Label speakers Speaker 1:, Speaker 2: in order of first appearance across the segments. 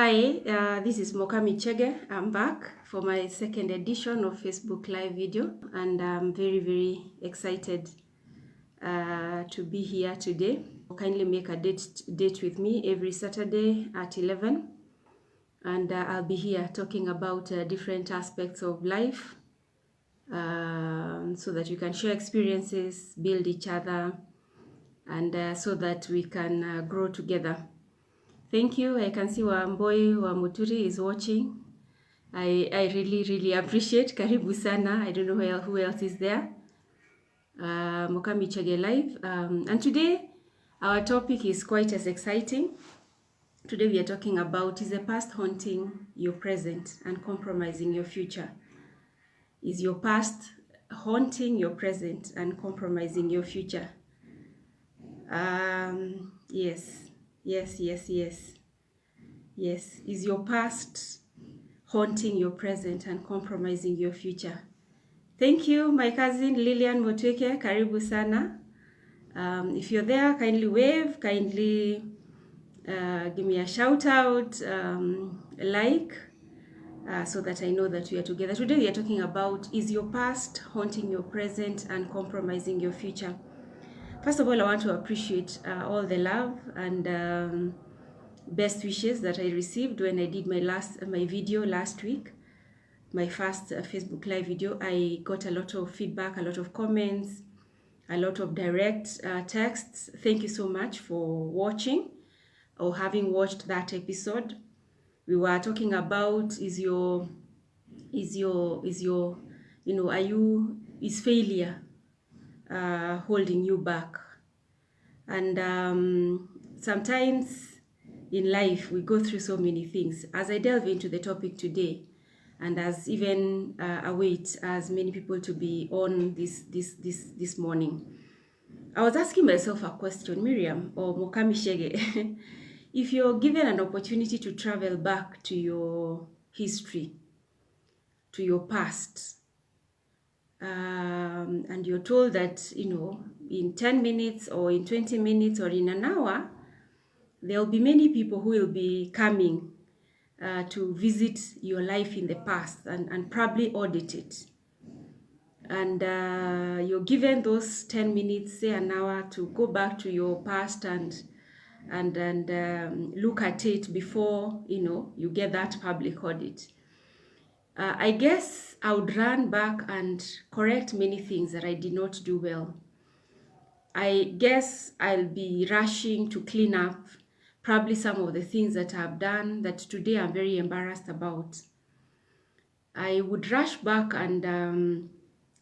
Speaker 1: Hi, this is Mokami Chege. I'm back for my second edition of Facebook Live video, and I'm very excited to be here today. Kindly make a date with me every Saturday at 11, and I'll be here talking about different aspects of life, so that you can share experiences, build each other, and so that we can grow together. Thank you. I can see Wamboi Wamuturi is watching. I really appreciate. Karibu sana. I don't know who else is there. Mokami Chege Live. And today, our topic is quite as exciting. Today we are talking about, is the past haunting your present and compromising your future? Is your past haunting your present and compromising your future? Yes. Is your past haunting your present and compromising your future? Thank you, my cousin Lilian Motweke. Karibu sana. If you're there, kindly wave, kindly give me a shout out, so that I know that we are together. Today we are talking about, is your past haunting your present and compromising your future? First of all, I want to appreciate all the love and best wishes that I received when I did my video last week, my first Facebook Live video. I got a lot of feedback, a lot of comments, a lot of direct texts. Thank you so much for watching or having watched that episode. We were talking about, is failure holding you back? And sometimes in life we go through so many things. As I delve into the topic today, and as even await as many people to be on this morning, I was asking myself a question, Miriam or Mokami Chege. If you're given an opportunity to travel back to your history, to your past, and you're told that, in 10 minutes or in 20 minutes or in an hour, there'll be many people who will be coming to visit your life in the past and probably audit it. And you're given those 10 minutes, say an hour, to go back to your past and look at it before, you get that public audit. I guess I would run back and correct many things that I did not do well. I guess I'll be rushing to clean up probably some of the things that I've done that today I'm very embarrassed about. I would rush back and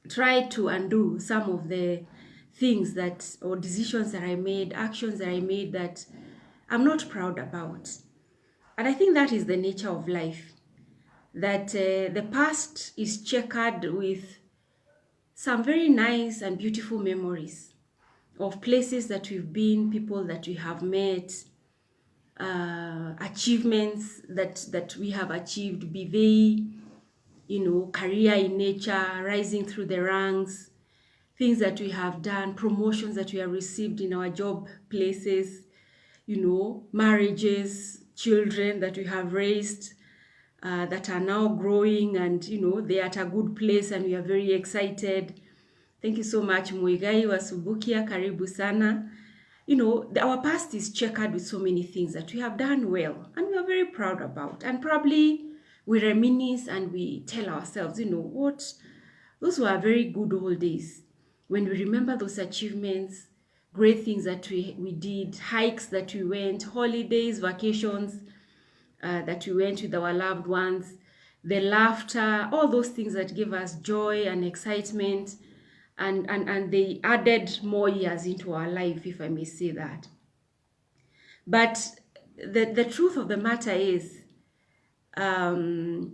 Speaker 1: try to undo some of the things or decisions that I made, actions that I made that I'm not proud about. And I think that is the nature of life, that the past is checkered with some very nice and beautiful memories of places that we've been, people that we have met, achievements that we have achieved, be they, career in nature, rising through the ranks, things that we have done, promotions that we have received in our job places, marriages, children that we have raised, that are now growing and, they're at a good place and we are very excited. Thank you so much, Muigai Wasubukia, karibu sana. Our past is checkered with so many things that we have done well and we are very proud about. And probably we reminisce and we tell ourselves, those were very good old days. When we remember those achievements, great things that we did, hikes that we went, holidays, vacations that we went with our loved ones, the laughter, all those things that give us joy and excitement, and they added more years into our life, if I may say that. But the truth of the matter is that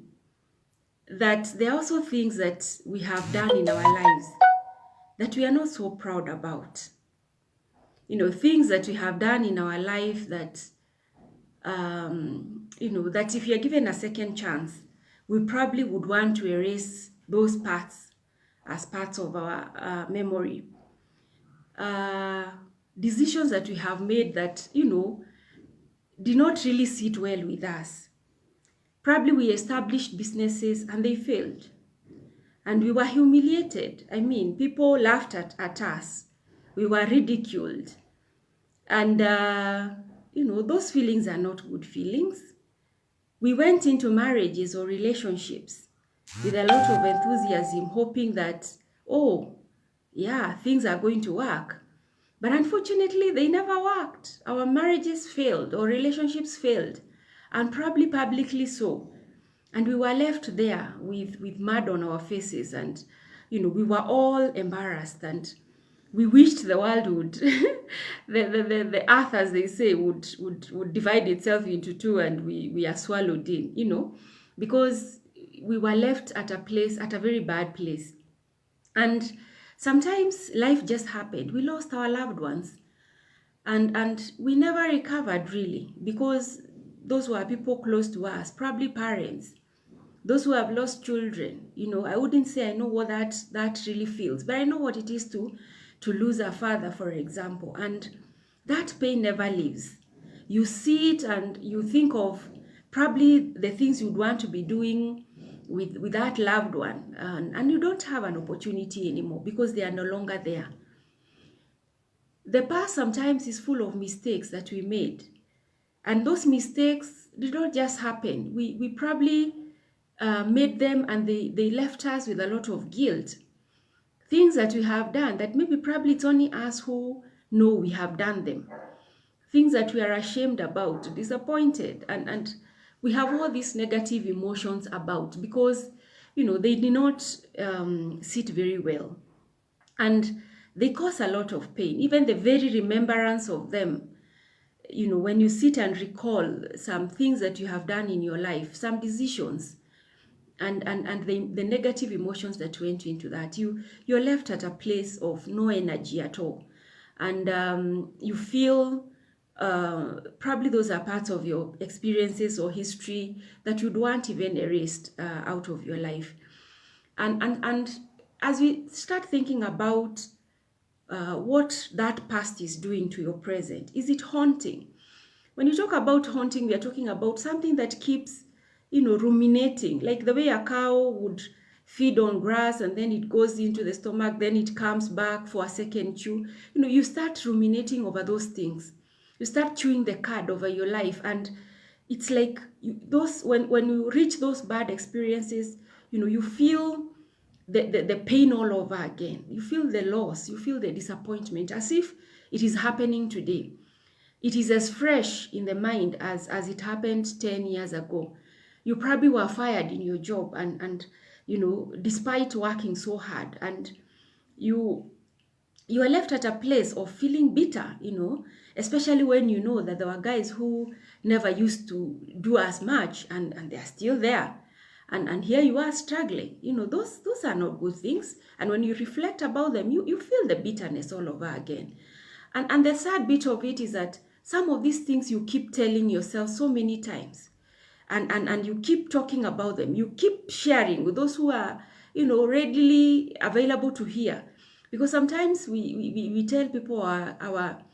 Speaker 1: there are also things that we have done in our lives that we are not so proud about. Things that we have done in our life that, that if you're given a second chance, we probably would want to erase those parts as parts of our memory. Decisions that we have made that, did not really sit well with us. Probably we established businesses and they failed. And we were humiliated. I mean, people laughed at us. We were ridiculed. And, those feelings are not good feelings. We went into marriages or relationships with a lot of enthusiasm, hoping that, oh, yeah, things are going to work. But unfortunately, they never worked. Our marriages failed, or relationships failed, and probably publicly so. And we were left there with mud on our faces, and we were all embarrassed, and we wished the world would the earth, as they say, would divide itself into two, and we are swallowed in, because we were left at a very bad place. And sometimes life just happened. We lost our loved ones, and we never recovered really, because those were people close to us, probably parents, those who have lost children. I wouldn't say I know what that really feels, but I know what it is to lose a father, for example, and that pain never leaves. You see it and you think of probably the things you'd want to be doing with that loved one, and you don't have an opportunity anymore because they are no longer there. The past sometimes is full of mistakes that we made, and those mistakes did not just happen. We probably made them, and they left us with a lot of guilt. Things that we have done that maybe probably it's only us who know we have done them. Things that we are ashamed about, disappointed, and we have all these negative emotions about, because they did not sit very well, and they cause a lot of pain. Even the very remembrance of them, when you sit and recall some things that you have done in your life, some decisions, and the negative emotions that went into that, you're left at a place of no energy at all, and you feel probably those are parts of your experiences or history that you'd want even erased out of your life. And as we start thinking about what that past is doing to your present, is it haunting? When you talk about haunting, we are talking about something that keeps ruminating, like the way a cow would feed on grass and then it goes into the stomach, then it comes back for a second chew. You start ruminating over those things. You start chewing the cud over your life, and it's like when you reach those bad experiences, you feel the pain all over again. You feel the loss, you feel the disappointment, as if it is happening today. It is as fresh in the mind as it happened 10 years ago. You probably were fired in your job, and despite working so hard, and you are left at a place of feeling bitter, especially when you know that there were guys who never used to do as much, and they're still there. And here you are struggling. Those are not good things. And when you reflect about them, you feel the bitterness all over again. And the sad bit of it is that some of these things you keep telling yourself so many times. And you keep talking about them. You keep sharing with those who are, readily available to hear. Because sometimes we tell people our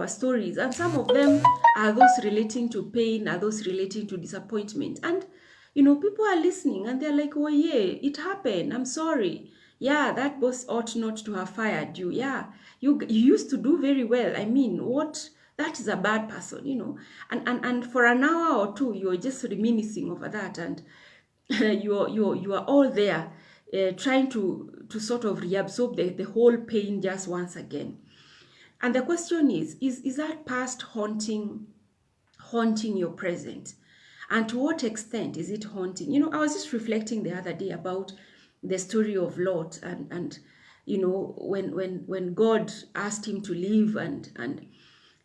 Speaker 1: stories, and some of them are those relating to pain, are those relating to disappointment. And, people are listening and they're like, oh yeah, it happened. I'm sorry. Yeah, that boss ought not to have fired you. Yeah, you used to do very well. I mean, what? That is a bad person, and for an hour or two, you're just reminiscing over that, and you are all there trying to sort of reabsorb the whole pain just once again. And the question is that past haunting your present? And to what extent is it haunting? I was just reflecting the other day about the story of Lot, and when God asked him to leave, and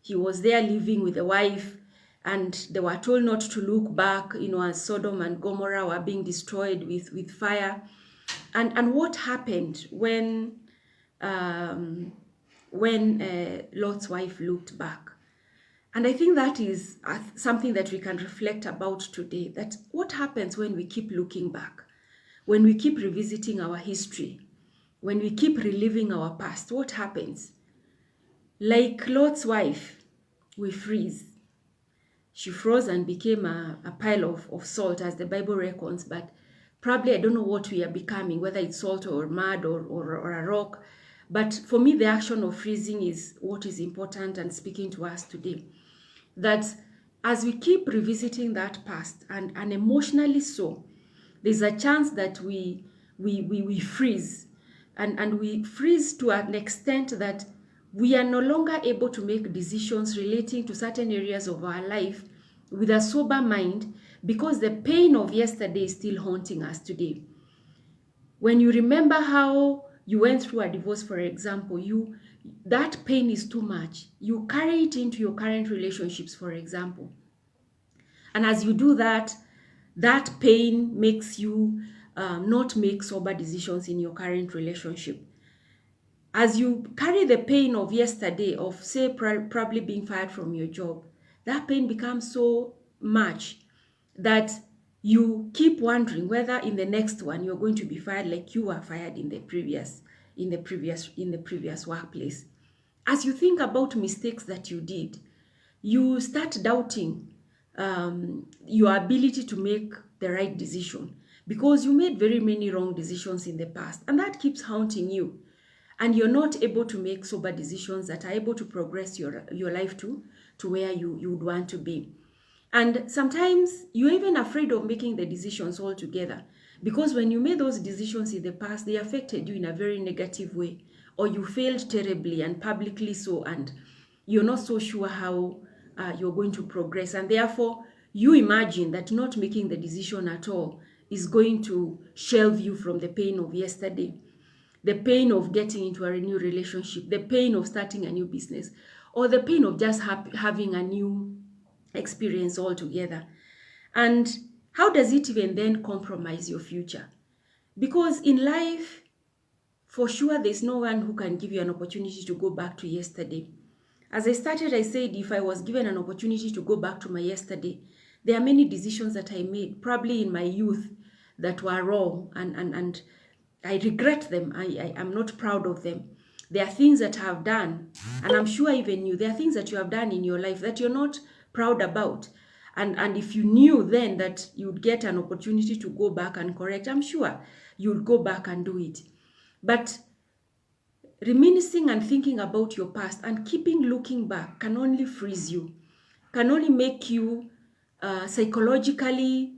Speaker 1: he was there living with a wife, and they were told not to look back, as Sodom and Gomorrah were being destroyed with fire. And what happened when Lot's wife looked back? And I think that is something that we can reflect about today, that what happens when we keep looking back, when we keep revisiting our history, when we keep reliving our past, what happens? Like Lot's wife, we freeze. She froze and became a pile of salt, as the Bible reckons, but probably I don't know what we are becoming, whether it's salt or mud or a rock. But for me, the action of freezing is what is important and speaking to us today. That as we keep revisiting that past, and emotionally so, there's a chance that we freeze, and we freeze to an extent that we are no longer able to make decisions relating to certain areas of our life with a sober mind, because the pain of yesterday is still haunting us today. When you remember how you went through a divorce, for example, that pain is too much. You carry it into your current relationships, for example. And as you do that, that pain makes you not make sober decisions in your current relationship. As you carry the pain of yesterday, of say probably being fired from your job, that pain becomes so much that you keep wondering whether in the next one you're going to be fired like you were fired in the previous workplace. As you think about mistakes that you did, you start doubting your ability to make the right decision, because you made very many wrong decisions in the past, and that keeps haunting you, and you're not able to make sober decisions that are able to progress your life to where you would want to be. And sometimes you're even afraid of making the decisions altogether, because when you made those decisions in the past, they affected you in a very negative way, or you failed terribly and publicly so, and you're not so sure how you're going to progress. And therefore, you imagine that not making the decision at all is going to shelve you from the pain of yesterday, the pain of getting into a new relationship, the pain of starting a new business, or the pain of just having a new experience altogether. And how does it even then compromise your future? Because in life, for sure, there's no one who can give you an opportunity to go back to yesterday. As I started, I said, if I was given an opportunity to go back to my yesterday, there are many decisions that I made, probably in my youth, that were wrong, and I regret them. I'm not proud of them. There are things that I have done, and I'm sure even you, there are things that you have done in your life that you're not proud about. And if you knew then that you'd get an opportunity to go back and correct, I'm sure you'd go back and do it. But reminiscing and thinking about your past and keeping looking back can only freeze you, can only make you psychologically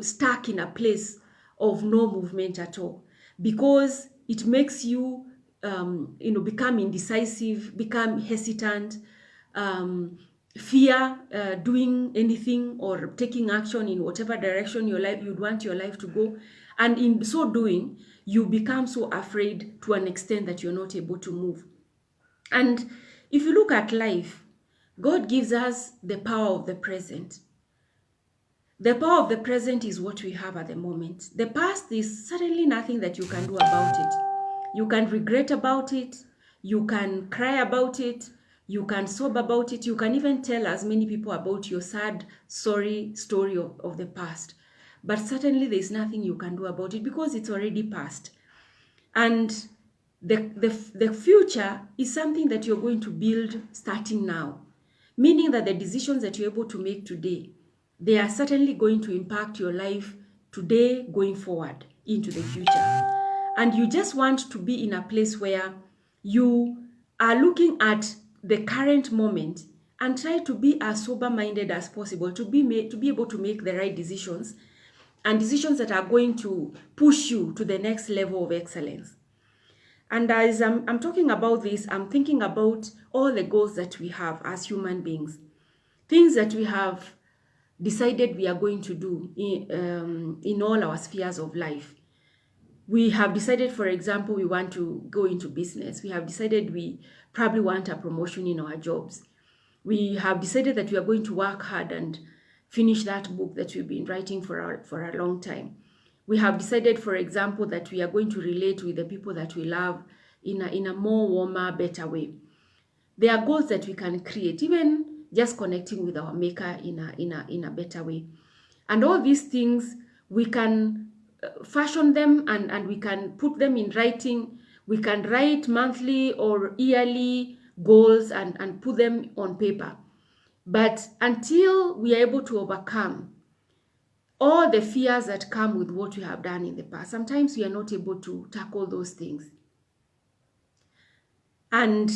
Speaker 1: stuck in a place of no movement at all, because it makes you become indecisive, become hesitant, fear doing anything or taking action in whatever direction you'd want your life to go. And in so doing, you become so afraid to an extent that you're not able to move. And if you look at life, God gives us the power of the present. The power of the present is what we have at the moment. The past is certainly nothing that you can do about it. You can regret about it. You can cry about it. You can sob about it. You can even tell as many people about your sad, sorry story of the past. But certainly there's nothing you can do about it, because it's already past. And the future is something that you're going to build starting now. Meaning that the decisions that you're able to make today, they are certainly going to impact your life today going forward into the future. And you just want to be in a place where you are looking at the current moment and try to be as sober-minded as possible, to be able to make the right decisions, and decisions that are going to push you to the next level of excellence. And as I'm talking about this, I'm thinking about all the goals that we have as human beings, things that we have decided we are going to do in all our spheres of life. We have decided, for example, we want to go into business. We have decided we probably want a promotion in our jobs. We have decided that we are going to work hard and finish that book that we've been writing for a long time. We have decided, for example, that we are going to relate with the people that we love in a more warmer, better way. There are goals that we can create, even just connecting with our maker in a better way. And all these things, we can fashion them and we can put them in writing. We can write monthly or yearly goals and put them on paper. But until we are able to overcome all the fears that come with what we have done in the past, sometimes we are not able to tackle those things. And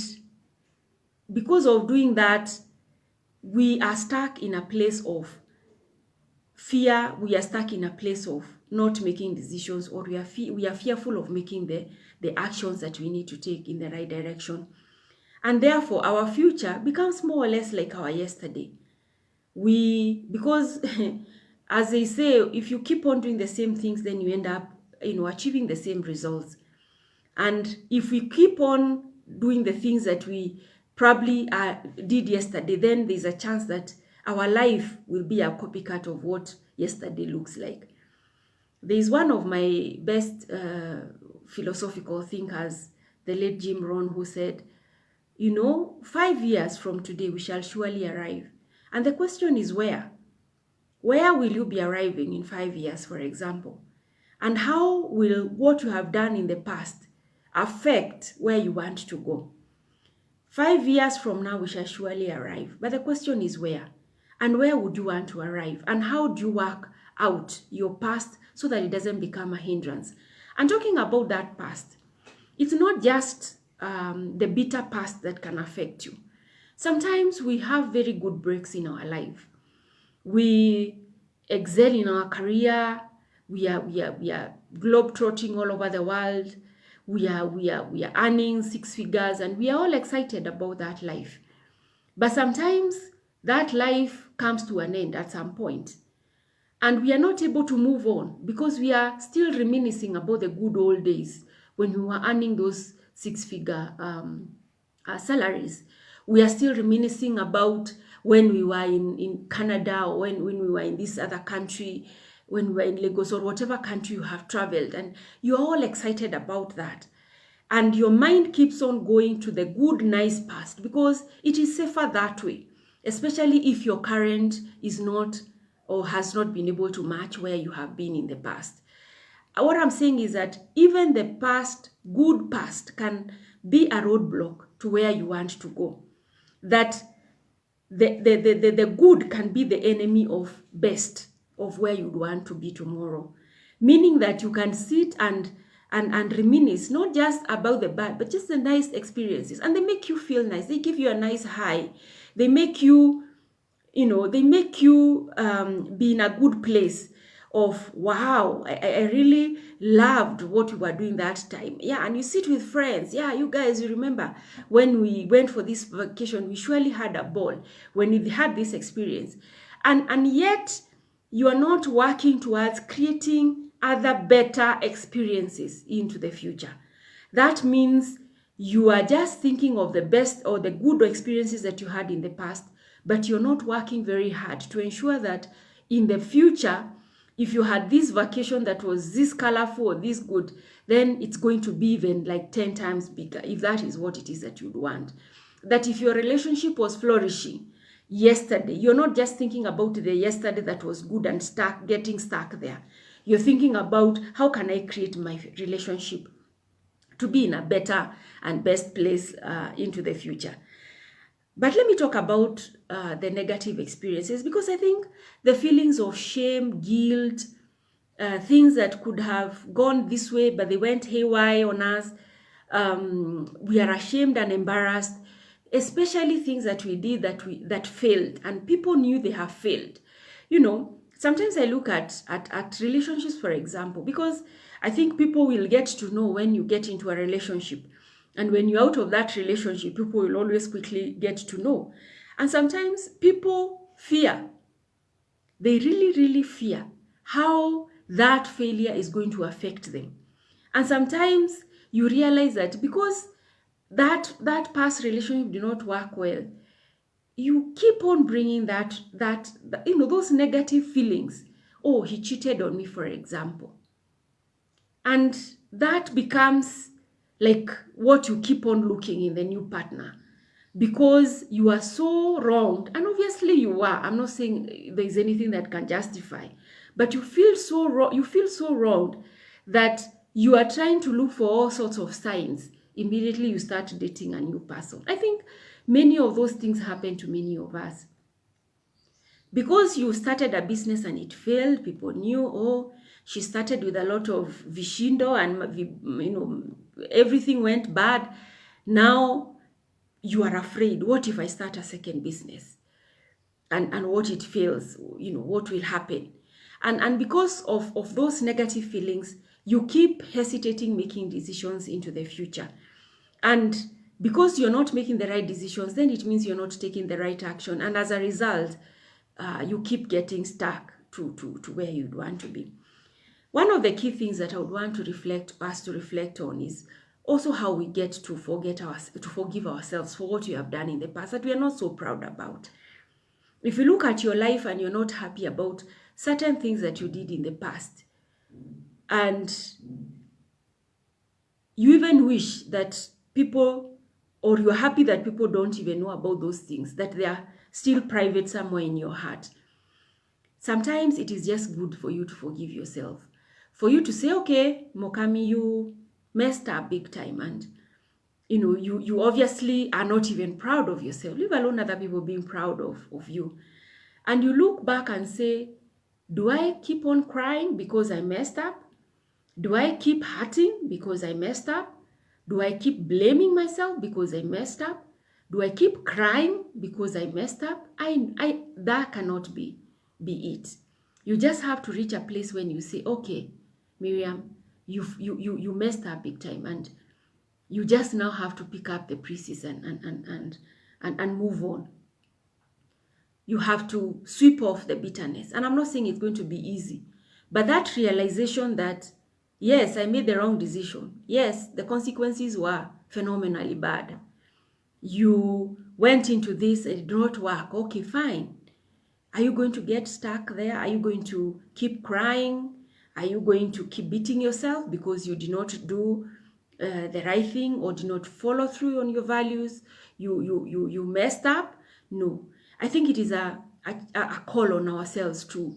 Speaker 1: because of doing that, we are stuck in a place of fear. We are stuck in a place of not making decisions, or we are fearful of making the actions that we need to take in the right direction. And therefore, our future becomes more or less like our yesterday. Because as they say, if you keep on doing the same things, then you end up, achieving the same results. And if we keep on doing the things that we probably did yesterday, then there's a chance that our life will be a copycat of what yesterday looks like. There's one of my best philosophical thinkers, the late Jim Rohn, who said, 5 years from today, we shall surely arrive. And the question is where? Where will you be arriving in 5 years, for example? And how will what you have done in the past affect where you want to go? 5 years from now, we shall surely arrive. But the question is where? And where would you want to arrive? And how do you work out your past so that it doesn't become a hindrance? And talking about that past, it's not just the bitter past that can affect you. Sometimes we have very good breaks in our life. We excel in our career. We are globetrotting all over the world. We are earning 6 figures, and we are all excited about that life. But sometimes that life comes to an end at some point, and we are not able to move on because we are still reminiscing about the good old days when we were earning those 6-figure salaries. We are still reminiscing about when we were in Canada, or when we were in this other country, when we were in Lagos, or whatever country you have traveled, and you're all excited about that. And your mind keeps on going to the good, nice past because it is safer that way, especially if your current is not or has not been able to match where you have been in the past. What I'm saying is that even the past, good past, can be a roadblock to where you want to go. That the good can be the enemy of best, of where you want to be tomorrow. Meaning that you can sit and reminisce not just about the bad, but just the nice experiences. And they make you feel nice. They give you a nice high. They make you, be in a good place of, wow, I really loved what we were doing that time. Yeah, and you sit with friends. Yeah, you guys, you remember when we went for this vacation, we surely had a ball when we had this experience. And yet, you are not working towards creating other better experiences into the future. That means you are just thinking of the best or the good experiences that you had in the past, but you're not working very hard to ensure that in the future, if you had this vacation that was this colorful or this good, then it's going to be even like 10 times bigger, if that is what it is that you'd want. That if your relationship was flourishing yesterday, you're not just thinking about the yesterday that was good and getting stuck there. You're thinking about how can I create my relationship to be in a better and best place into the future. But let me talk about the negative experiences, because I think the feelings of shame, guilt, things that could have gone this way, but they went haywire on us. We are ashamed and embarrassed, especially things that we did that failed, and people knew they have failed. Sometimes I look at relationships, for example, because I think people will get to know when you get into a relationship. And when you're out of that relationship, people will always quickly get to know. And sometimes people fear. They really, really fear how that failure is going to affect them. And sometimes you realize that because that past relationship did not work well, you keep on bringing that those negative feelings. Oh, he cheated on me, for example. And that becomes like what you keep on looking in the new partner, because you are so wronged. And obviously you are. I'm not saying there's anything that can justify, but you feel so wrong. You feel so wronged that you are trying to look for all sorts of signs. Immediately you start dating a new person. I think many of those things happen to many of us. Because you started a business and it failed, people knew, oh, she started with a lot of vishindo and everything went bad. Now you are afraid. What if I start a second business? And what it fails, what will happen? And because of those negative feelings, you keep hesitating making decisions into the future. And because you're not making the right decisions, then it means you're not taking the right action. And as a result, you keep getting stuck to where you'd want to be. One of the key things that I would want to reflect on is also how we get to forgive ourselves for what we have done in the past that we are not so proud about. If you look at your life and you're not happy about certain things that you did in the past, and you even wish that people, or you're happy that people don't even know about those things, that they are still private somewhere in your heart, sometimes it is just good for you to forgive yourself. For you to say, okay, Mokami, you messed up big time, and you obviously are not even proud of yourself, leave alone other people being proud of you. And you look back and say, do I keep on crying because I messed up? Do I keep hurting because I messed up? Do I keep blaming myself because I messed up? Do I keep crying because I messed up? That cannot be it. You just have to reach a place when you say, okay, Miriam, you messed up big time, and you just now have to pick up the pieces and move on. You have to sweep off the bitterness. And I'm not saying it's going to be easy, but that realization that, yes, I made the wrong decision. Yes, the consequences were phenomenally bad. You went into this, it did not work. Okay, fine. Are you going to get stuck there? Are you going to keep crying? Are you going to keep beating yourself because you did not do the right thing or did not follow through on your values? You messed up? No. I think it is a call on ourselves to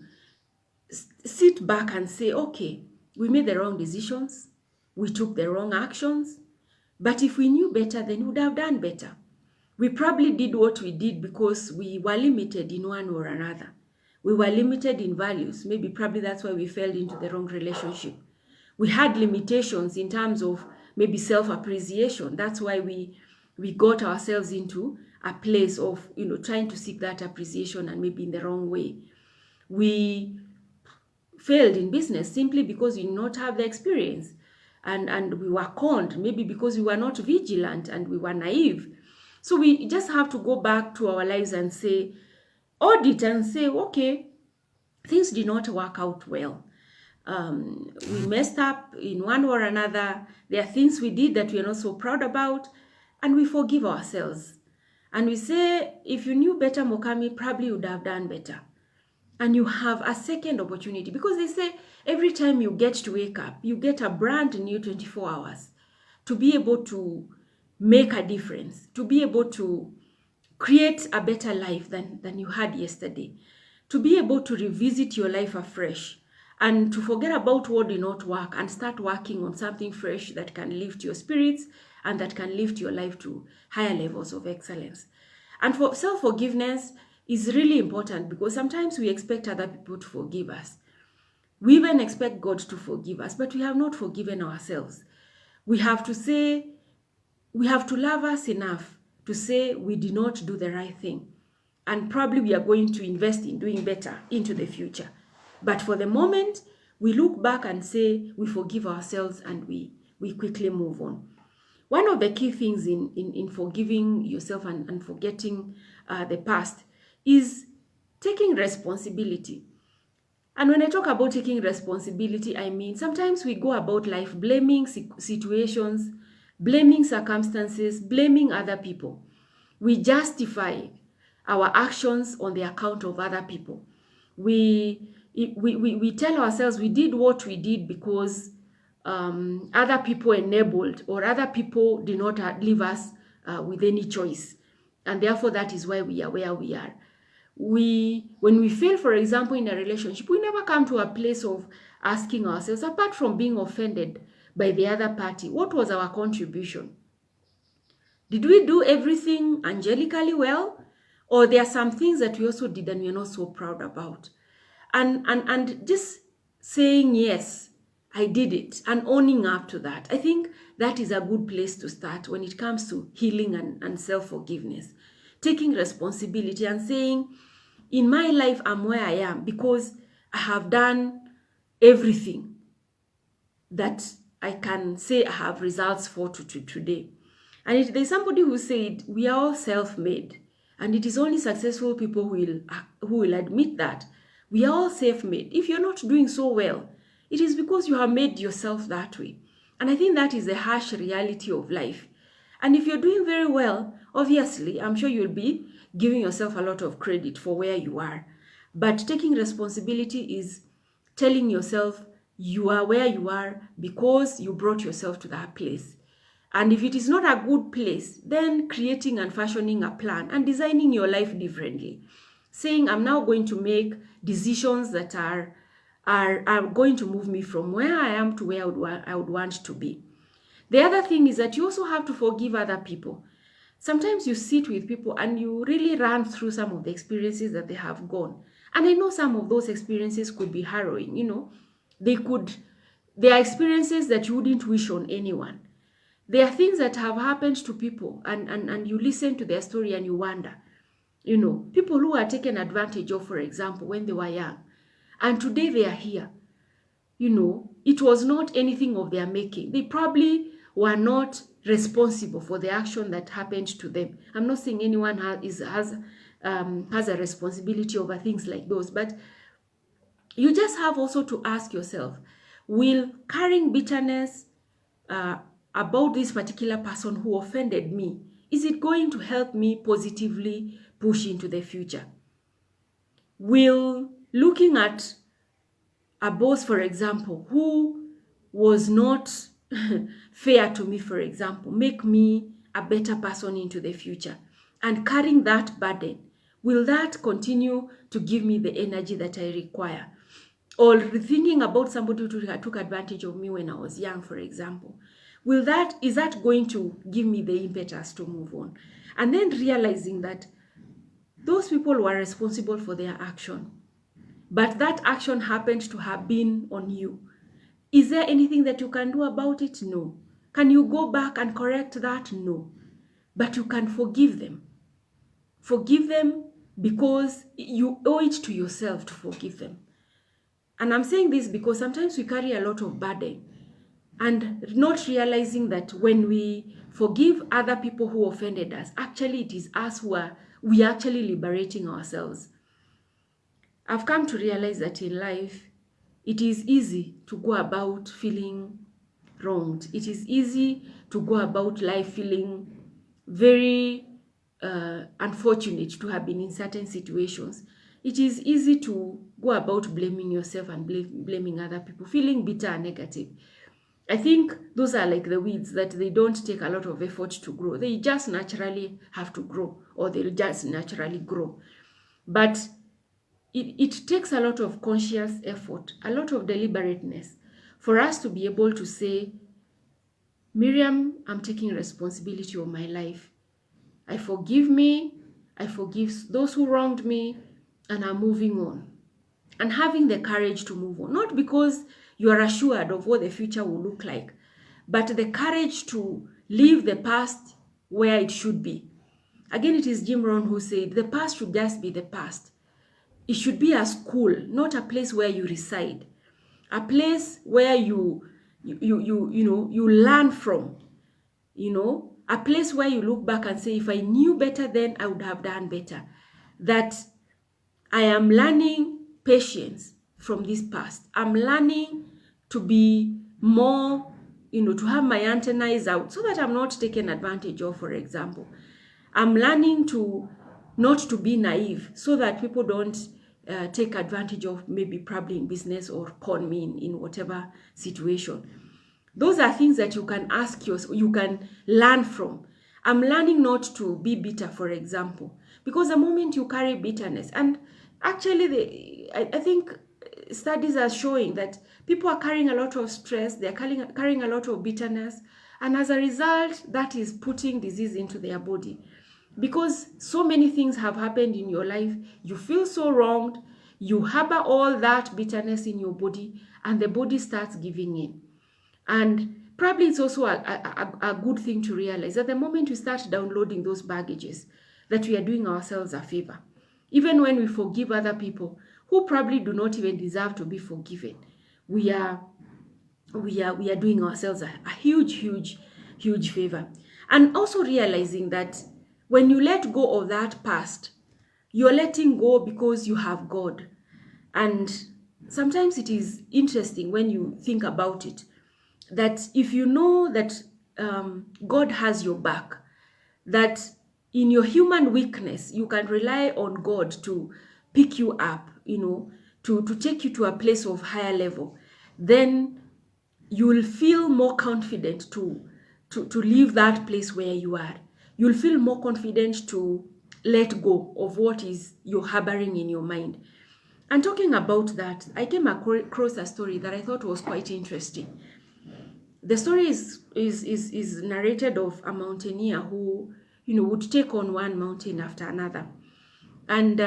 Speaker 1: sit back and say, okay, we made the wrong decisions. We took the wrong actions. But if we knew better, then we would have done better. We probably did what we did because we were limited in one or another. We were limited in values. Maybe probably that's why we fell into the wrong relationship. We had limitations in terms of maybe self-appreciation. That's why we got ourselves into a place of trying to seek that appreciation and maybe in the wrong way. We failed in business simply because we did not have the experience, and we were conned, maybe because we were not vigilant and we were naive. So we just have to go back to our lives and say, audit and say, okay, things did not work out well. We messed up in one or another. There are things we did that we are not so proud about, and we forgive ourselves. And we say, if you knew better, Mokami, probably would have done better. And you have a second opportunity, because they say every time you get to wake up, you get a brand new 24 hours to be able to make a difference, to be able to create a better life than you had yesterday, to be able to revisit your life afresh and to forget about what did not work and start working on something fresh that can lift your spirits and that can lift your life to higher levels of excellence. And for self-forgiveness is really important, because sometimes we expect other people to forgive us. We even expect God to forgive us, but we have not forgiven ourselves. We have to say, we have to love us enough to say we did not do the right thing. And probably we are going to invest in doing better into the future. But for the moment, we look back and say we forgive ourselves and we quickly move on. One of the key things in forgiving yourself and forgetting the past is taking responsibility. And when I talk about taking responsibility, I mean sometimes we go about life blaming situations, blaming circumstances, blaming other people. We justify our actions on the account of other people. We tell ourselves we did what we did because other people enabled, or other people did not leave us with any choice. And therefore, that is why we are where we are. When we fail, for example, in a relationship, we never come to a place of asking ourselves, apart from being offended by the other party, what was our contribution? Did we do everything angelically well? Or there are some things that we also did and we're not so proud about. And just saying, yes, I did it, and owning up to that. I think that is a good place to start when it comes to healing and self-forgiveness. Taking responsibility and saying, in my life, I'm where I am because I have done everything that I can say I have results for today. And there's somebody who said, we are all self-made. And it is only successful people who will admit that. We are all self-made. If you're not doing so well, it is because you have made yourself that way. And I think that is the harsh reality of life. And if you're doing very well, obviously, I'm sure you'll be giving yourself a lot of credit for where you are. But taking responsibility is telling yourself you are where you are because you brought yourself to that place. And if it is not a good place, then creating and fashioning a plan and designing your life differently. Saying, I'm now going to make decisions that are going to move me from where I am to where I would want to be. The other thing is that you also have to forgive other people. Sometimes you sit with people and you really run through some of the experiences that they have gone. And I know some of those experiences could be harrowing, They are experiences that you wouldn't wish on anyone. There are things that have happened to people and you listen to their story and you wonder, people who are taken advantage of, for example, when they were young, and today they are here. It was not anything of their making. They probably were not responsible for the action that happened to them. I'm not saying anyone has a responsibility over things like those, but you just have also to ask yourself, will carrying bitterness about this particular person who offended me, is it going to help me positively push into the future? Will looking at a boss, for example, who was not fair to me, for example, make me a better person into the future? And carrying that burden, will that continue to give me the energy that I require? Or thinking about somebody who took advantage of me when I was young, for example, is that going to give me the impetus to move on? And then realizing that those people were responsible for their action, but that action happened to have been on you. Is there anything that you can do about it? No. Can you go back and correct that? No. But you can forgive them. Forgive them because you owe it to yourself to forgive them. And I'm saying this because sometimes we carry a lot of burden and not realizing that when we forgive other people who offended us, actually it is us we are actually liberating ourselves. I've come to realize that in life, it is easy to go about feeling wronged. It is easy to go about life feeling very unfortunate to have been in certain situations. It is easy to go about blaming yourself and blaming other people, feeling bitter and negative. I think those are like the weeds that they don't take a lot of effort to grow. They just naturally have to grow, or they'll just naturally grow. But it takes a lot of conscious effort, a lot of deliberateness for us to be able to say, Miriam, I'm taking responsibility of my life. I forgive those who wronged me, and I'm moving on. And having the courage to move on, not because you are assured of what the future will look like, but the courage to leave the past where it should be. Again, it is Jim Rohn who said, the past should just be the past. It should be a school, not a place where you reside. A place where you learn from. A place where you look back and say, if I knew better then, I would have done better. That I am learning patience from this past. I'm learning to be more, to have my antennas out so that I'm not taken advantage of, for example. I'm learning not to be naive so that people don't take advantage of, maybe probably in business, or con me in whatever situation. Those are things that you can ask yourself, you can learn from. I'm learning not to be bitter, for example, because the moment you carry bitterness, and actually I think studies are showing that people are carrying a lot of stress, they're carrying a lot of bitterness, and as a result, that is putting disease into their body. because so many things have happened in your life. You feel so wronged, you harbor all that bitterness in your body, and the body starts giving in. And probably it's also a good thing to realize that the moment we start downloading those baggages, that we are doing ourselves a favor. Even when we forgive other people who probably do not even deserve to be forgiven, we are doing ourselves a huge favor. And also realizing that when you let go of that past, you're letting go because you have God. And sometimes it is interesting when you think about it, that if you know that God has your back, that in your human weakness, you can rely on God to pick you up, to take you to a place of higher level, then you will feel more confident to leave that place where you are. You'll feel more confident to let go of what is you're harboring in your mind. And talking about that, I came across a story that I thought was quite interesting. The story is narrated of a mountaineer who, would take on one mountain after another. And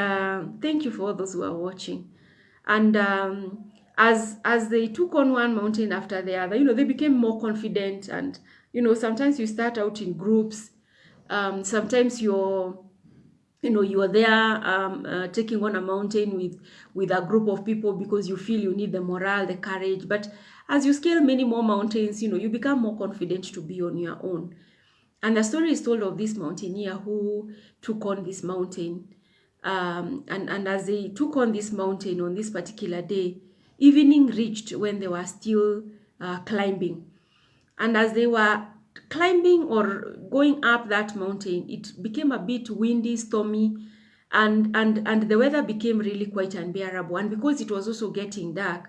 Speaker 1: thank you for all those who are watching. And as they took on one mountain after the other, they became more confident. And sometimes you start out in groups. Sometimes you're there taking on a mountain with a group of people because you feel you need the morale, the courage. But as you scale many more mountains, you become more confident to be on your own. And the story is told of this mountaineer who took on this mountain. And as they took on this mountain on this particular day, evening reached when they were still climbing. And as they were climbing or going up that mountain, it became a bit windy, stormy, and the weather became really quite unbearable. And because it was also getting dark,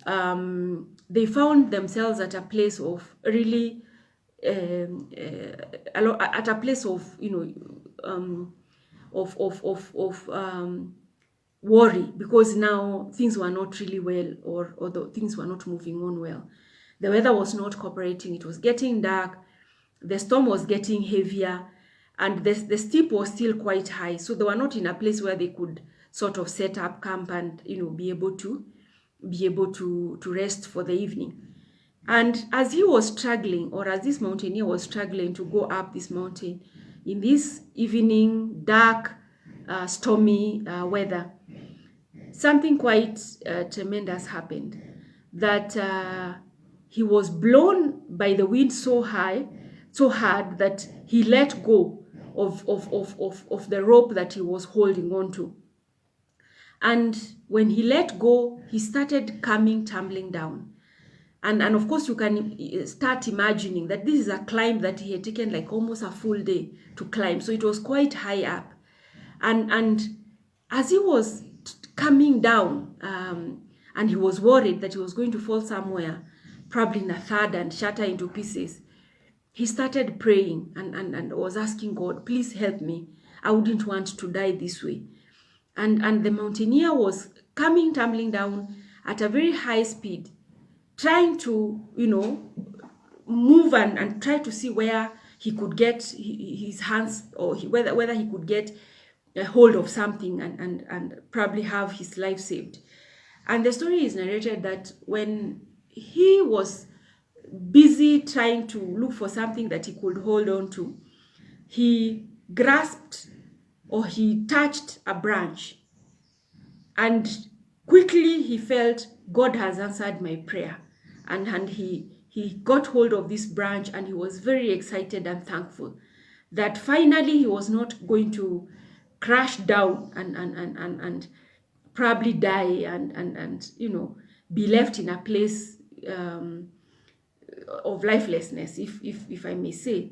Speaker 1: they found themselves at a place of really at a place of worry, because now things were not really well, or things were not moving on well. The weather was not cooperating. It was getting dark. The storm was getting heavier, and the steep was still quite high. So they were not in a place where they could sort of set up camp and be able to rest for the evening. And as he was struggling, or as this mountaineer was struggling to go up this mountain in this evening, dark, stormy weather, something quite tremendous happened. That he was blown by the wind so hard that he let go of the rope that he was holding on to. And when he let go, he started coming tumbling down. And of course, you can start imagining that this is a climb that he had taken like almost a full day to climb. So it was quite high up. And as he was coming down, and he was worried that he was going to fall somewhere, probably in a third and shatter into pieces, he started praying and was asking God, please help me. I wouldn't want to die this way. And the mountaineer was coming tumbling down at a very high speed, trying to, move and try to see where he could get his hands, or whether he could get a hold of something and probably have his life saved. And the story is narrated that when he was busy trying to look for something that he could hold on to, he grasped, or he touched a branch, and quickly he felt, God has answered my prayer. And he got hold of this branch, and he was very excited and thankful that finally he was not going to crash down and probably die and be left in a place of lifelessness, if I may say.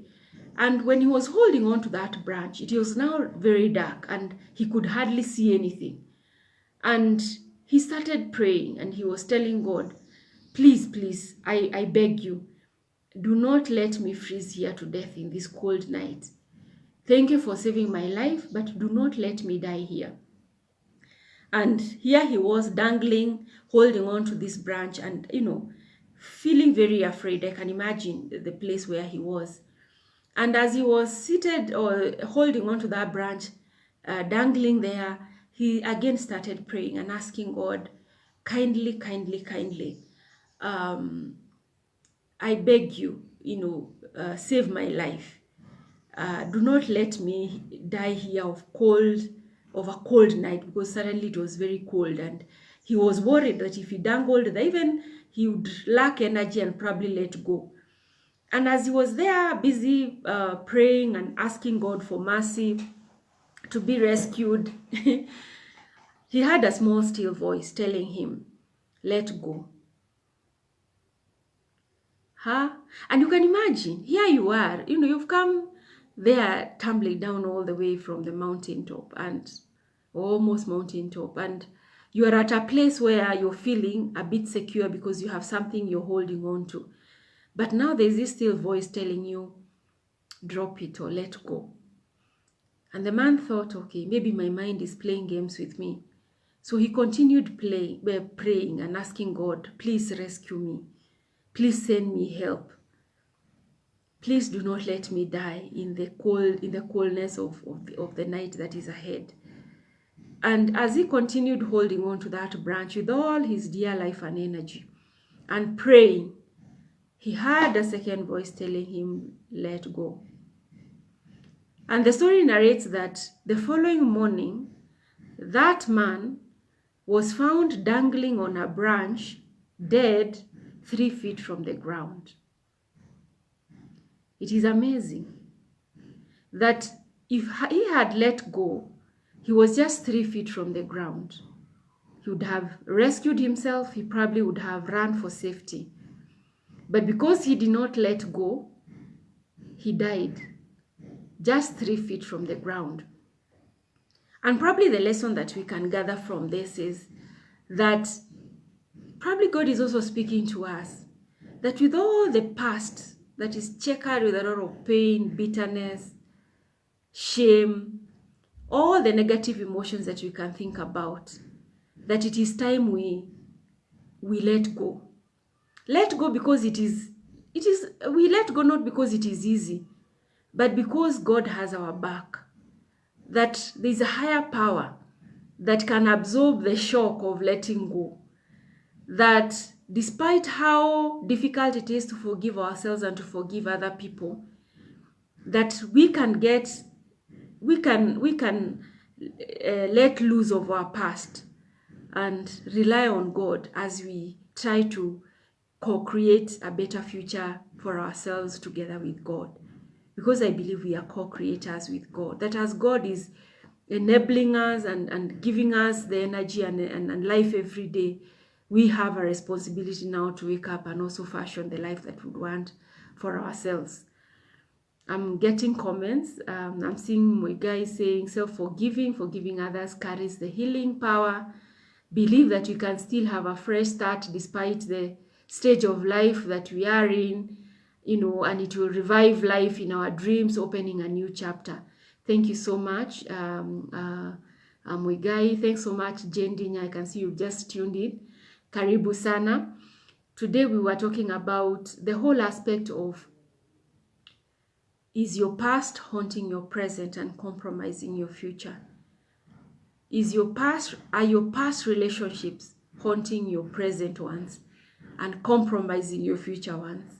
Speaker 1: And when he was holding on to that branch, it was now very dark and he could hardly see anything. And he started praying, and he was telling God, please, I beg you, do not let me freeze here to death in this cold night. Thank you for saving my life, but do not let me die here. And here he was dangling, holding on to this branch and, feeling very afraid. I can imagine the place where he was. And as he was seated or holding onto that branch, dangling there, he again started praying and asking God, kindly, kindly, kindly, um, I beg you, save my life. Do not let me die here of a cold night, because suddenly it was very cold, and he was worried that if he dangled there, even he would lack energy and probably let go. And as he was there busy praying and asking God for mercy to be rescued, he heard a small still voice telling him, let go. Huh? And you can imagine, here you are, you've come there tumbling down all the way from the mountaintop, and almost mountaintop, and you are at a place where you're feeling a bit secure because you have something you're holding on to. But now there's this still voice telling you, drop it or let go. And the man thought, okay, maybe my mind is playing games with me. So he continued praying and asking God, please rescue me. Please send me help. Please do not let me die in the coldness of the night that is ahead. And as he continued holding on to that branch with all his dear life and energy and praying, he heard a second voice telling him, let go. And the story narrates that the following morning, that man was found dangling on a branch, dead 3 feet from the ground. It is amazing that if he had let go, he was just 3 feet from the ground. He would have rescued himself. He probably would have run for safety. But because he did not let go, he died just 3 feet from the ground. And probably the lesson that we can gather from this is that probably God is also speaking to us that with all the past that is checkered with a lot of pain, bitterness, shame, all the negative emotions that we can think about, that it is time we let go. Let go because we let go not because it is easy, but because God has our back. That there is a higher power that can absorb the shock of letting go. That despite how difficult it is to forgive ourselves and to forgive other people, that we can let loose of our past and rely on God as we try to co-create a better future for ourselves together with God. Because I believe we are co-creators with God. That as God is enabling us and giving us the energy and life every day, we have a responsibility now to wake up and also fashion the life that we want for ourselves. I'm getting comments. I'm seeing my guys saying forgiving others carries the healing power. Believe that you can still have a fresh start despite the stage of life that we are in, and it will revive life in our dreams, opening a new chapter. Thank you so much, Mwigai. Thanks so much, Jendinya. I can see you've just tuned in. Karibu sana. Today we were talking about the whole aspect of, is your past haunting your present and compromising your future? Are your past relationships haunting your present ones and compromising your future ones?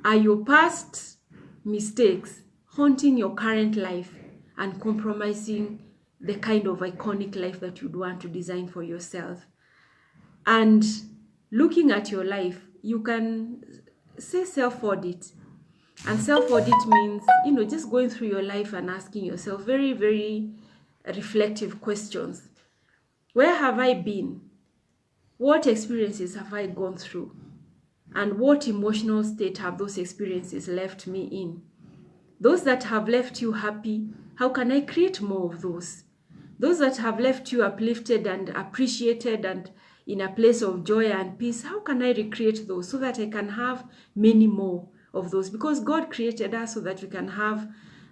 Speaker 1: Are your past mistakes haunting your current life and compromising the kind of iconic life that you'd want to design for yourself? And looking at your life, you can say self-audit. And self-audit means, just going through your life and asking yourself very, very reflective questions. Where have I been? What experiences have I gone through? And what emotional state have those experiences left me in? Those that have left you happy, how can I create more of those? Those that have left you uplifted and appreciated and in a place of joy and peace, how can I recreate those so that I can have many more of those? Because God created us so that we can have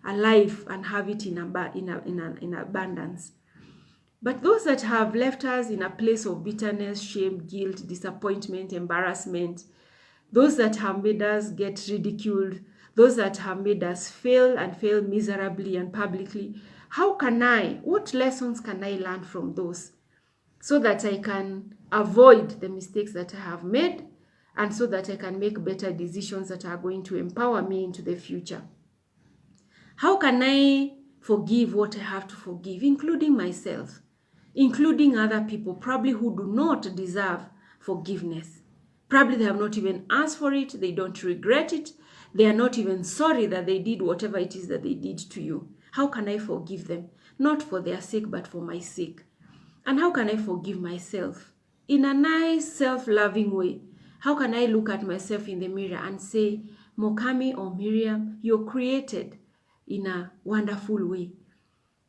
Speaker 1: a life and have it in abundance. But those that have left us in a place of bitterness, shame, guilt, disappointment, embarrassment, those that have made us get ridiculed those that have made us fail and fail miserably and publicly. What lessons can I learn from those, so that I can avoid the mistakes that I have made, and so that I can make better decisions that are going to empower me into the future? How can I forgive what I have to forgive, including myself, including other people, probably who do not deserve forgiveness? Probably they have not even asked for it, they don't regret it, they are not even sorry that they did whatever it is that they did to you. How can I forgive them? Not for their sake, but for my sake. And how can I forgive myself? In a nice, self-loving way. How can I look at myself in the mirror and say, Mokami or Miriam, you're created in a wonderful way,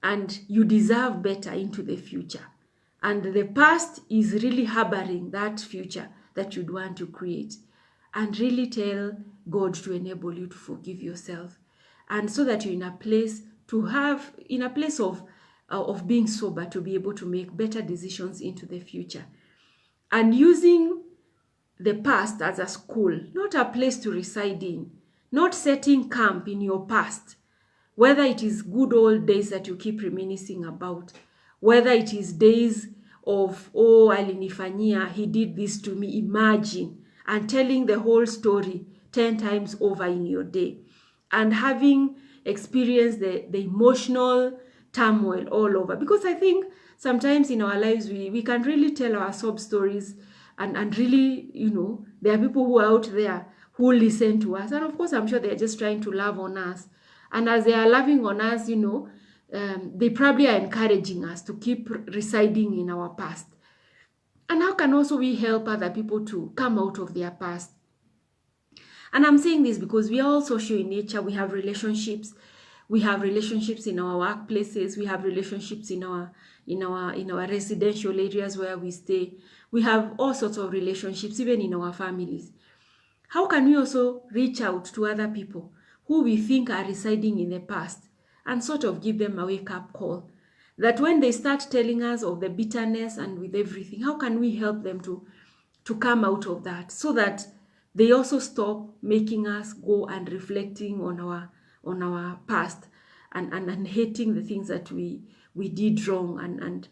Speaker 1: and you deserve better into the future. And the past is really harboring that future that you'd want to create. And really tell God to enable you to forgive yourself. And so that you're in a place of being sober, to be able to make better decisions into the future. And using the past as a school, not a place to reside in, not setting camp in your past, whether it is good old days that you keep reminiscing about, whether it is days of, oh, alinifanyia, he did this to me, imagine, and telling the whole story 10 times over in your day, and having experienced the emotional turmoil all over. Because I think sometimes in our lives, we can really tell our sob stories, and really, there are people who are out there who listen to us. And of course, I'm sure they're just trying to love on us. And as they are loving on us, they probably are encouraging us to keep residing in our past. And how can also we help other people to come out of their past? And I'm saying this because we are all social in nature. We have relationships. We have relationships in our workplaces. We have relationships in our residential areas where we stay. We have all sorts of relationships, even in our families. How can we also reach out to other people who we think are residing in the past, and sort of give them a wake-up call? That when they start telling us of the bitterness and with everything, how can we help them to come out of that, so that they also stop making us go and reflecting on our past and hating the things that we did wrong, and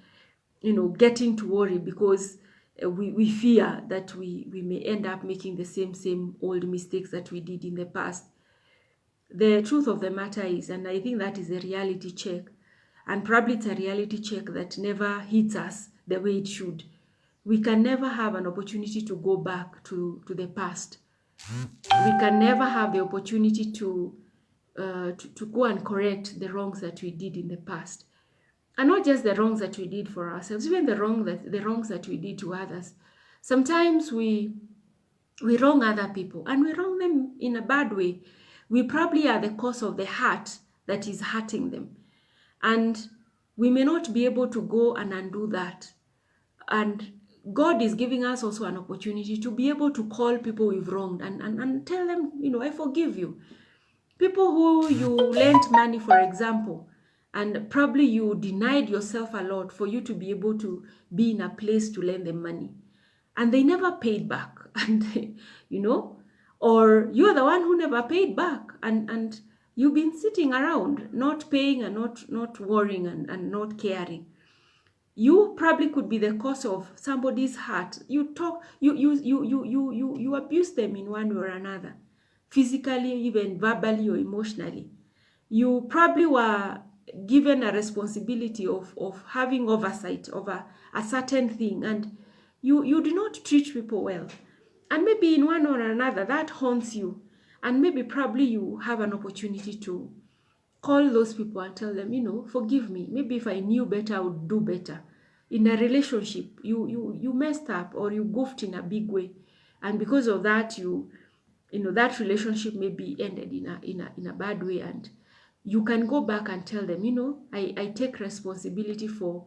Speaker 1: getting to worry because we fear that we may end up making the same old mistakes that we did in the past. The truth of the matter is, and I think that is a reality check, and probably it's a reality check that never hits us the way it should. We can never have an opportunity to go back to the past. We can never have the opportunity to go and correct the wrongs that we did in the past. And not just the wrongs that we did for ourselves, even the wrongs that we did to others. Sometimes we wrong other people, and we wrong them in a bad way. We probably are the cause of the hurt that is hurting them. And we may not be able to go and undo that. And God is giving us also an opportunity to be able to call people we've wronged and tell them, I forgive you. People who you lent money, for example, and probably you denied yourself a lot for you to be able to be in a place to lend them money. And they never paid back. And, or you're the one who never paid back. And you've been sitting around, not paying and not worrying and not caring. You probably could be the cause of somebody's hurt. You abuse them in one way or another, physically, even verbally or emotionally. You probably were given a responsibility of having oversight over a certain thing, and you do not treat people well. And maybe in one or another that haunts you, and maybe probably you have an opportunity to call those people and tell them, forgive me. Maybe if I knew better, I would do better. In a relationship, you messed up or you goofed in a big way, and because of that, that relationship may be ended in a bad way, and you can go back and tell them, I take responsibility for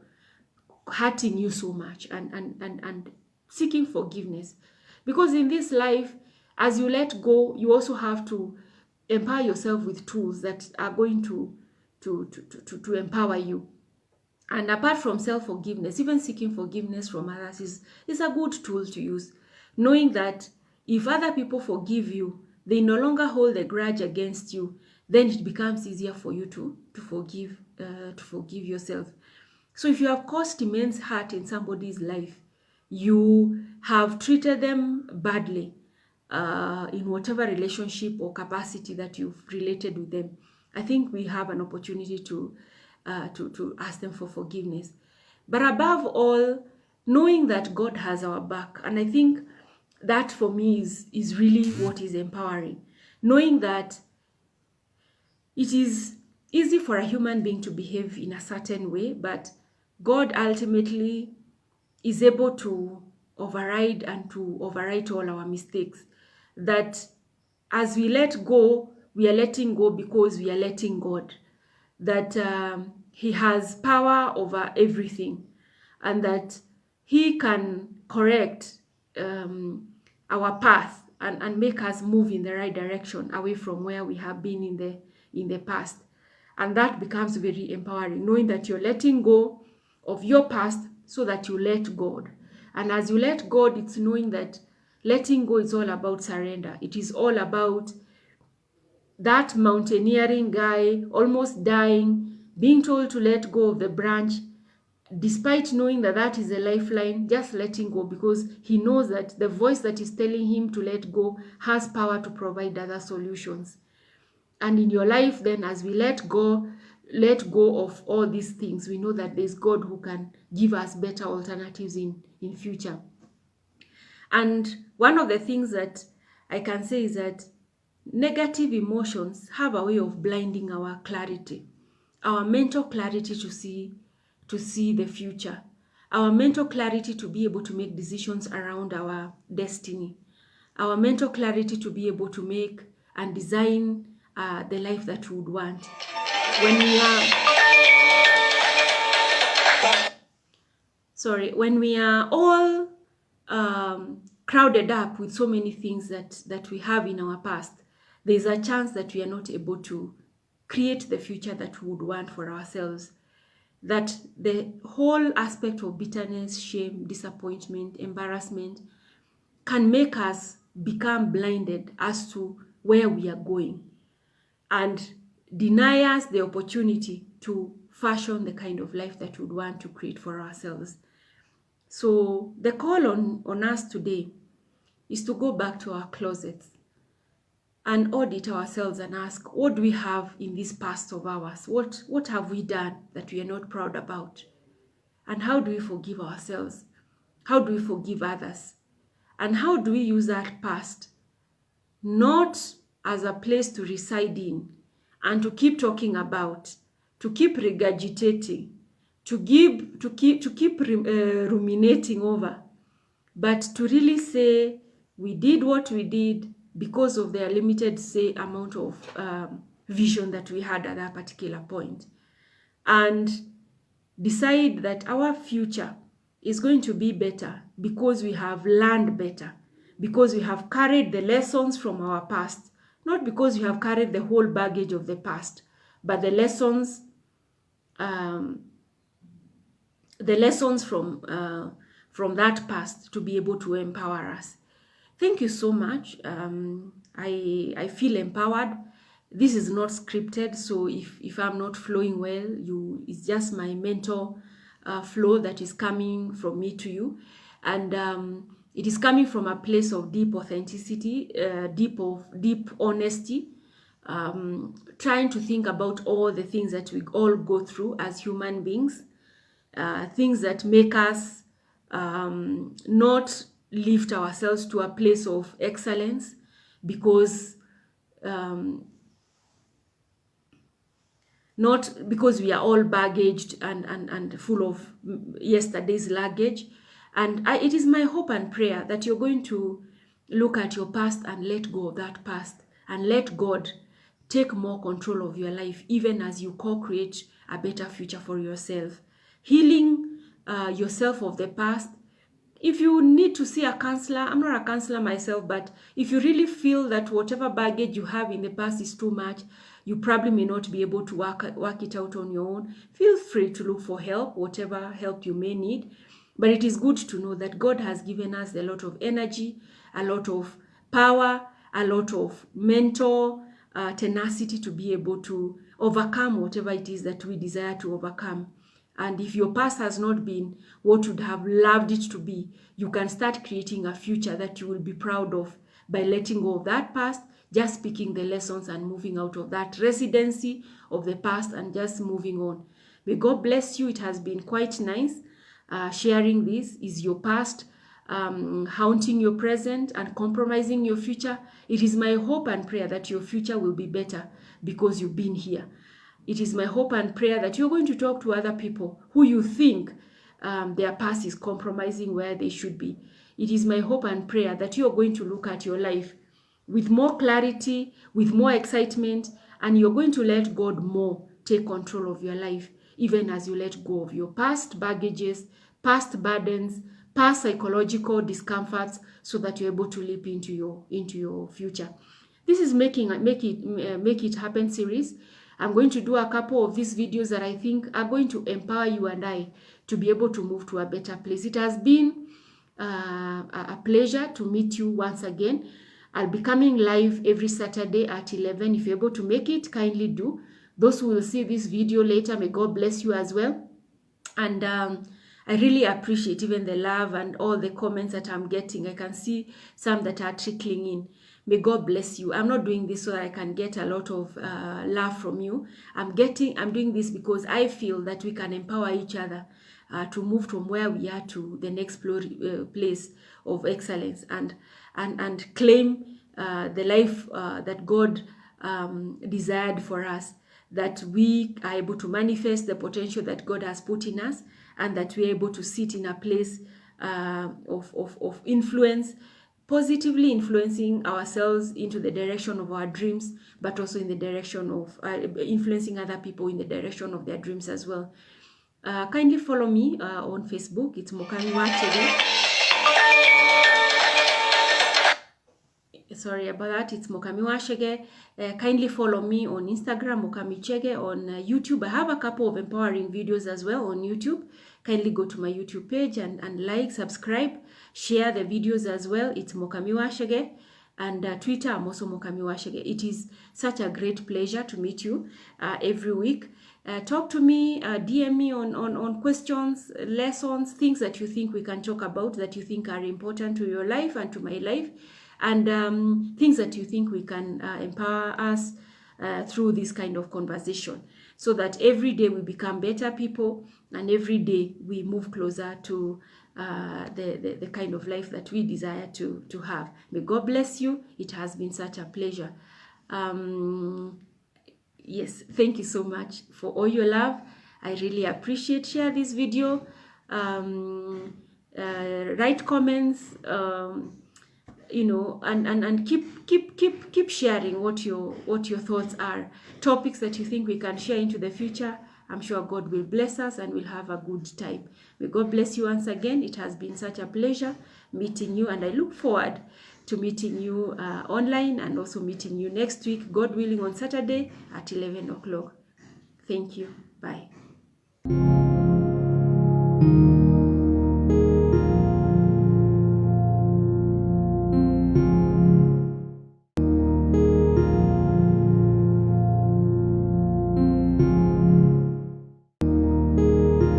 Speaker 1: hurting you so much, and seeking forgiveness. Because in this life, as you let go, you also have to empower yourself with tools that are going to empower you. And apart from self-forgiveness, even seeking forgiveness from others is a good tool to use. Knowing that if other people forgive you, they no longer hold a grudge against you, then it becomes easier for you to forgive yourself. So if you have caused immense hurt in somebody's life, you have treated them badly in whatever relationship or capacity that you've related with them, I think we have an opportunity to ask them for forgiveness. But above all, knowing that God has our back, and I think that for me is really what is empowering. Knowing that it is easy for a human being to behave in a certain way, but God ultimately is able to override and to overwrite all our mistakes. That as we let go, we are letting go because we are letting God. That He has power over everything, and that He can correct our path and make us move in the right direction away from where we have been in the past. And that becomes very empowering, knowing that you're letting go of your past so that you let God. And as you let God, it's knowing that letting go is all about surrender. It is all about that mountaineering guy almost dying, being told to let go of the branch, despite knowing that that is a lifeline, just letting go because he knows that the voice that is telling him to let go has power to provide other solutions. And in your life, then, as we let go of all these things, we know that there's God who can give us better alternatives in future. And one of the things that I can say is that negative emotions have a way of blinding our clarity, our mental clarity to see the future, our mental clarity to be able to make decisions around our destiny, our mental clarity to be able to make and design the life that we would want. When we are all crowded up with so many things that we have in our past, there's a chance that we are not able to create the future that we would want for ourselves. That the whole aspect of bitterness, shame, disappointment, embarrassment can make us become blinded as to where we are going and deny us the opportunity to fashion the kind of life that we would want to create for ourselves. So the call on us today is to go back to our closets and audit ourselves and ask, what do we have in this past of ours? What have we done that we are not proud about? And how do we forgive ourselves? How do we forgive others? And how do we use that past not as a place to reside in and to keep talking about, to keep regurgitating, to keep ruminating over, but to really say we did what we did because of their limited, say, amount of vision that we had at that particular point, and decide that our future is going to be better because we have learned better, because we have carried the lessons from our past, not because we have carried the whole baggage of the past, but the lessons from that past to be able to empower us. Thank you so much. I feel empowered. This is not scripted, so if I'm not flowing well, it's just my mental flow that is coming from me to you, and it is coming from a place of deep authenticity, deep honesty, trying to think about all the things that we all go through as human beings, things that make us not lift ourselves to a place of excellence because not because we are all baggaged and full of yesterday's luggage. And it is my hope and prayer that you're going to look at your past and let go of that past and let God take more control of your life, even as you co-create a better future for yourself. Healing yourself of the past. If you need to see a counselor, I'm not a counselor myself, but if you really feel that whatever baggage you have in the past is too much, you probably may not be able to work it out on your own, feel free to look for help, whatever help you may need. But it is good to know that God has given us a lot of energy, a lot of power, a lot of mental tenacity to be able to overcome whatever it is that we desire to overcome. And if your past has not been what you would have loved it to be, you can start creating a future that you will be proud of by letting go of that past, just picking the lessons and moving out of that residency of the past and just moving on. May God bless you. It has been quite nice sharing this. Is your past haunting your present and compromising your future? It is my hope and prayer that your future will be better because you've been here. It is my hope and prayer that you're going to talk to other people who you think their past is compromising where they should be. It is my hope and prayer that you're going to look at your life with more clarity, with more excitement, and you're going to let God more take control of your life, even as you let go of your past baggages, past burdens, past psychological discomforts, so that you're able to leap into your future. This is Make It Happen series. I'm going to do a couple of these videos that I think are going to empower you and I to be able to move to a better place. It has been a pleasure to meet you once again. I'll be coming live every Saturday at 11. If you're able to make it, kindly do. Those who will see this video later, may God bless you as well. And I really appreciate even the love and all the comments that I'm getting. I can see some that are trickling in. May God bless you. I'm not doing this so that I can get a lot of love from you. I'm doing this because I feel that we can empower each other to move from where we are to the next place of excellence and claim the life that God desired for us, that we are able to manifest the potential that God has put in us, and that we are able to sit in a place of influence, positively influencing ourselves into the direction of our dreams, but also in the direction of influencing other people in the direction of their dreams as well. Kindly follow me on Facebook. It's Mokami Wachege. Sorry about that. It's Mokami Wachege. Kindly follow me on Instagram, Mokami Chege. On YouTube, I have a couple of empowering videos as well on YouTube. Kindly go to my YouTube page and like, subscribe, share the videos as well. It's Mokami Wachege. And Twitter, I'm also Mokami Wachege. It is such a great pleasure to meet you every week. Talk to me, DM me on questions, lessons, things that you think we can talk about, that you think are important to your life and to my life, and things that you think we can empower us through this kind of conversation, so that every day we become better people and every day we move closer to the kind of life that we desire to have. May God bless you. It has been such a pleasure. Yes, thank you so much for all your love. I really appreciate. Share this video, write comments, and keep sharing what your thoughts are, topics that you think we can share into the future. I'm sure God will bless us and we'll have a good time. May God bless you once again. It has been such a pleasure meeting you, and I look forward to meeting you online and also meeting you next week, God willing, on Saturday at 11 o'clock. Thank you. Bye.